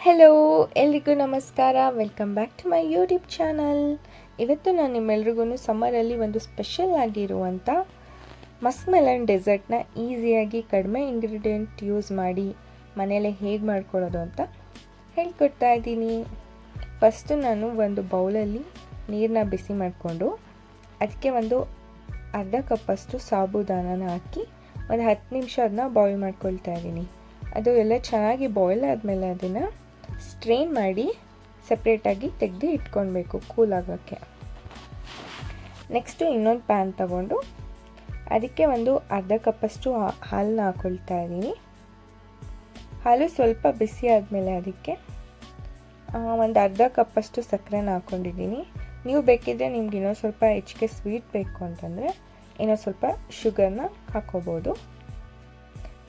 Hello, ಎಲ್ರಿಗೂ ನಮಸ್ಕಾರ. Welcome back to my YouTube channel. ಇವತ್ತು ನಾನು ನಿಮ್ಮೆಲ್ರಿಗೂ ಸಮ್ಮರಲ್ಲಿ ಒಂದು ಸ್ಪೆಷಲ್ ಆಗಿರುವಂಥ ಮಸ್ಕ್ ಮೆಲನ್ ಡೆಸರ್ಟ್ನ ಈಸಿಯಾಗಿ ಕಡಿಮೆ ಇಂಗ್ರೀಡಿಯೆಂಟ್ ಯೂಸ್ ಮಾಡಿ ಮನೆಯಲ್ಲೇ ಹೇಗೆ ಮಾಡ್ಕೊಳ್ಳೋದು ಅಂತ ಹೇಳ್ಕೊಡ್ತಾ ಇದ್ದೀನಿ. ಫಸ್ಟು ನಾನು ಒಂದು ಬೌಲಲ್ಲಿ ನೀರನ್ನ ಬಿಸಿ ಮಾಡಿಕೊಂಡು ಅದಕ್ಕೆ ಒಂದು ಅರ್ಧ ಕಪ್ಪಷ್ಟು ಸಾಬೂದಾನನ ಹಾಕಿ ಒಂದು 10 ನಿಮಿಷ ಅದನ್ನ ಬಾಯ್ಲ್ ಮಾಡ್ಕೊಳ್ತಾ ಇದ್ದೀನಿ. ಅದು ಎಲ್ಲ ಚೆನ್ನಾಗಿ ಬಾಯ್ಲ್ ಆದಮೇಲೆ ಅದನ್ನು ಸ್ಟ್ರೈನ್ ಮಾಡಿ ಸಪ್ರೇಟಾಗಿ ತೆಗೆದು ಇಟ್ಕೊಳ್ಬೇಕು ಕೂಲ್ ಆಗೋಕ್ಕೆ. ನೆಕ್ಸ್ಟು ಇನ್ನೊಂದು ಪ್ಯಾನ್ ತಗೊಂಡು ಅದಕ್ಕೆ ಒಂದು ಅರ್ಧ ಕಪ್ಪಷ್ಟು ಹಾಲನ್ನ ಹಾಕ್ಕೊಳ್ತಾ ಇದ್ದೀನಿ. ಹಾಲು ಸ್ವಲ್ಪ ಬಿಸಿ ಆದಮೇಲೆ ಅದಕ್ಕೆ ಒಂದು ಅರ್ಧ ಕಪ್ಪಷ್ಟು ಸಕ್ಕರೆನ ಹಾಕ್ಕೊಂಡಿದ್ದೀನಿ. ನೀವು ಬೇಕಿದ್ದರೆ ನಿಮ್ಗೆ ಇನ್ನೂ ಸ್ವಲ್ಪ ಹೆಚ್ಚಿಗೆ ಸ್ವೀಟ್ ಬೇಕು ಅಂತಂದರೆ ಇನ್ನೂ ಸ್ವಲ್ಪ ಶುಗರ್ನ ಹಾಕ್ಕೋಬೋದು.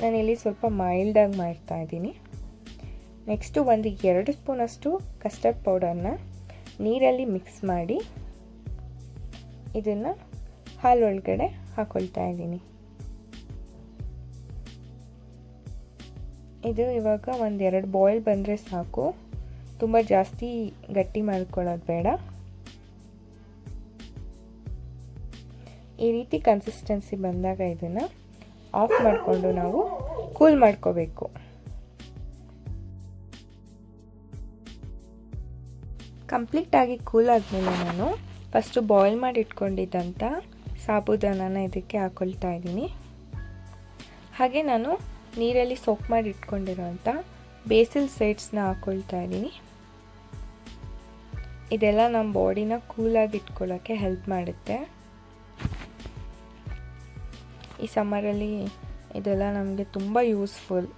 ನಾನಿಲ್ಲಿ ಸ್ವಲ್ಪ ಮೈಲ್ಡಾಗಿ ಮಾಡ್ತಾಯಿದ್ದೀನಿ. ನೆಕ್ಸ್ಟು ಒಂದು 2 ಸ್ಪೂನಷ್ಟು ಕಸ್ಟರ್ಡ್ ಪೌಡರ್ನ ನೀರಲ್ಲಿ ಮಿಕ್ಸ್ ಮಾಡಿ ಇದನ್ನು ಹಾಲೊಳಗಡೆ ಹಾಕ್ಕೊಳ್ತಾ ಇದ್ದೀನಿ. ಇದು ಇವಾಗ ಒಂದು 2 ಬಾಯ್ಲ್ ಬಂದರೆ ಸಾಕು, ತುಂಬ ಜಾಸ್ತಿ ಗಟ್ಟಿ ಮಾಡ್ಕೊಳ್ಳೋದು ಬೇಡ. ಈ ರೀತಿ ಕನ್ಸಿಸ್ಟೆನ್ಸಿ ಬಂದಾಗ ಇದನ್ನು ಆಫ್ ಮಾಡಿಕೊಂಡು ನಾವು ಕೂಲ್ ಮಾಡ್ಕೋಬೇಕು. ಕಂಪ್ಲೀಟಾಗಿ ಕೂಲ್ ಆದಮೇಲೆ ನಾನು ಫಸ್ಟು ಬಾಯ್ಲ್ ಮಾಡಿ ಇಟ್ಕೊಂಡಿದ್ದಂಥ ಸಾಬೂದಾನನ ಇದಕ್ಕೆ ಹಾಕ್ಕೊಳ್ತಾ ಇದ್ದೀನಿ. ಹಾಗೆ ನಾನು ನೀರಲ್ಲಿ ಸೋಕ್ ಮಾಡಿ ಇಟ್ಕೊಂಡಿರೋಂಥ ಬೇಸಿಲ್ ಸೀಡ್ಸ್ನ ಹಾಕ್ಕೊಳ್ತಾ ಇದ್ದೀನಿ. ಇದೆಲ್ಲ ನಮ್ಮ ಬಾಡಿನ ಕೂಲಾಗಿ ಇಟ್ಕೊಳ್ಳೋಕ್ಕೆ ಹೆಲ್ಪ್ ಮಾಡುತ್ತೆ. ಈ ಸಮ್ಮರಲ್ಲಿ ಇದೆಲ್ಲ ನಮಗೆ ತುಂಬ ಯೂಸ್ಫುಲ್.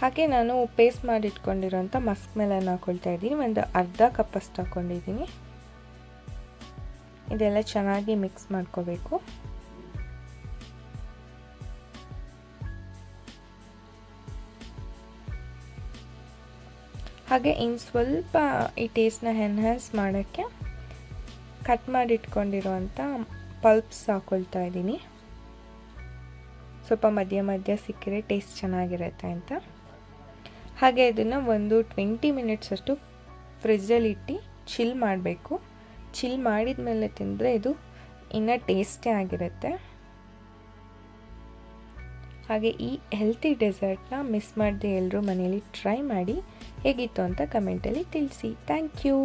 ಹಾಗೆ ನಾನು ಪೇಸ್ಟ್ ಮಾಡಿ ಇಟ್ಕೊಂಡಿರೋಂಥ ಮಸ್ಕ್ ಮೆಲನ್ ಹಾಕ್ಕೊಳ್ತಾ ಇದ್ದೀನಿ. ಒಂದು ಅರ್ಧ ಕಪ್ಪಷ್ಟು ಹಾಕ್ಕೊಂಡಿದ್ದೀನಿ. ಇದೆಲ್ಲ ಚೆನ್ನಾಗಿ ಮಿಕ್ಸ್ ಮಾಡ್ಕೋಬೇಕು. ಹಾಗೆ ಇನ್ನು ಸ್ವಲ್ಪ ಈ ಟೇಸ್ಟ್ನ ಎನ್ಹ್ಯಾನ್ಸ್ ಮಾಡೋಕ್ಕೆ ಕಟ್ ಮಾಡಿ ಇಟ್ಕೊಂಡಿರೋಂಥ ಪಲ್ಪ್ಸ್ ಹಾಕ್ಕೊಳ್ತಾ ಇದ್ದೀನಿ. ಸ್ವಲ್ಪ ಮಧ್ಯ ಮಧ್ಯ ಸಿಕ್ಕಿದ್ರೆ ಟೇಸ್ಟ್ ಚೆನ್ನಾಗಿರುತ್ತೆ ಅಂತ. ಹಾಗೆ ಇದನ್ನು ಒಂದು 20 ಮಿನಿಟ್ಸ್ ಅಷ್ಟು ಫ್ರಿಜ್ಜಲ್ಲಿ ಇಟ್ಟು ಚಿಲ್ ಮಾಡಬೇಕು. ಚಿಲ್ ಮಾಡಿದ ಮೇಲೆ ತಿಂದರೆ ಇದು ಇನ್ನೂ ಟೇಸ್ಟೇ ಆಗಿರುತ್ತೆ. ಹಾಗೆ ಈ ಹೆಲ್ತಿ ಡೆಸರ್ಟ್ನ ಮಿಸ್ ಮಾಡದೆ ಎಲ್ಲರೂ ಮನೇಲಿ ಟ್ರೈ ಮಾಡಿ ಹೇಗಿತ್ತು ಅಂತ ಕಮೆಂಟಲ್ಲಿ ತಿಳಿಸಿ. Thank you.